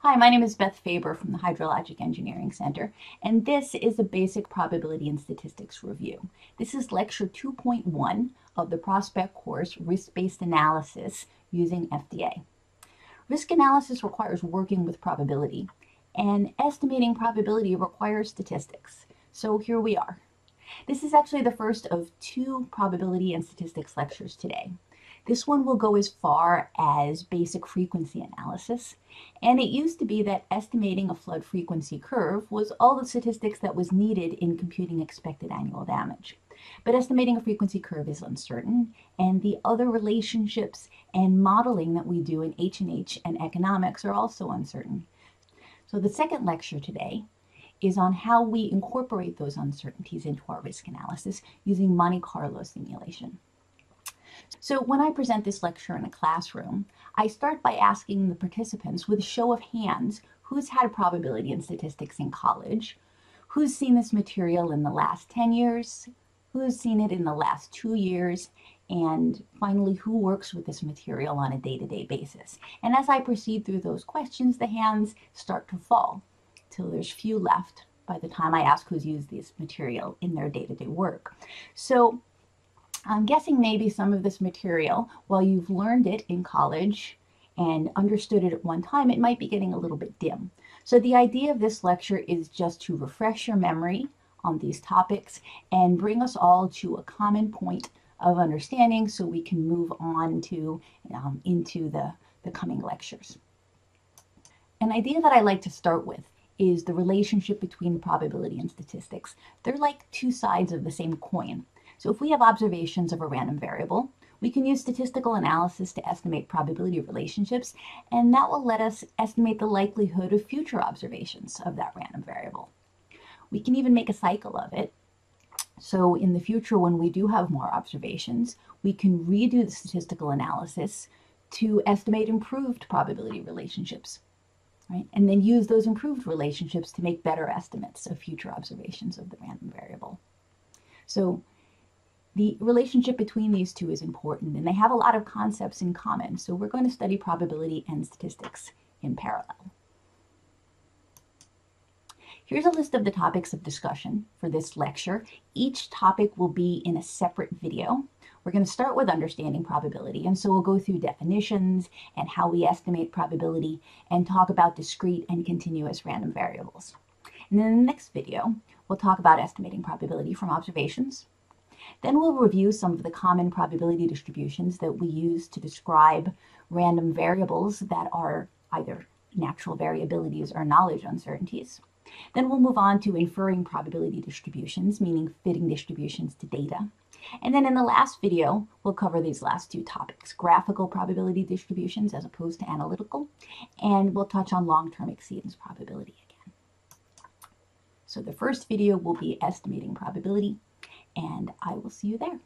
Hi, my name is Beth Faber from the Hydrologic Engineering Center, and this is a basic probability and statistics review. This is lecture 2.1 of the prospect course, Risk-Based Analysis using FDA. Risk analysis requires working with probability, and estimating probability requires statistics. So here we are. This is actually the first of two probability and statistics lectures today. This one will go as far as basic frequency analysis, and it used to be that estimating a flood frequency curve was all the statistics that was needed in computing expected annual damage. But estimating a frequency curve is uncertain, and the other relationships and modeling that we do in H&H and economics are also uncertain. So the second lecture today is on how we incorporate those uncertainties into our risk analysis using Monte Carlo simulation. So when I present this lecture in a classroom, I start by asking the participants with a show of hands who's had probability and statistics in college, who's seen this material in the last 10 years, who's seen it in the last 2 years, and finally, who works with this material on a day-to-day basis. And as I proceed through those questions, the hands start to fall till there's few left by the time I ask who's used this material in their day-to-day work. So I'm guessing maybe some of this material, while you've learned it in college and understood it at one time, it might be getting a little bit dim. So the idea of this lecture is just to refresh your memory on these topics and bring us all to a common point of understanding so we can move on to into the coming lectures. An idea that I like to start with is the relationship between probability and statistics. They're like two sides of the same coin. So if we have observations of a random variable, we can use statistical analysis to estimate probability relationships, and that will let us estimate the likelihood of future observations of that random variable. We can even make a cycle of it. So in the future, when we do have more observations, we can redo the statistical analysis to estimate improved probability relationships, right? And then use those improved relationships to make better estimates of future observations of the random variable. So the relationship between these two is important, and they have a lot of concepts in common. So we're going to study probability and statistics in parallel. Here's a list of the topics of discussion for this lecture. Each topic will be in a separate video. We're going to start with understanding probability, and so we'll go through definitions and how we estimate probability and talk about discrete and continuous random variables. And then in the next video, we'll talk about estimating probability from observations. Then we'll review some of the common probability distributions that we use to describe random variables that are either natural variabilities or knowledge uncertainties. Then we'll move on to inferring probability distributions, meaning fitting distributions to data. And then in the last video, we'll cover these last two topics, graphical probability distributions as opposed to analytical, and we'll touch on long-term exceedance probability again. So the first video will be estimating probability, and I will see you there.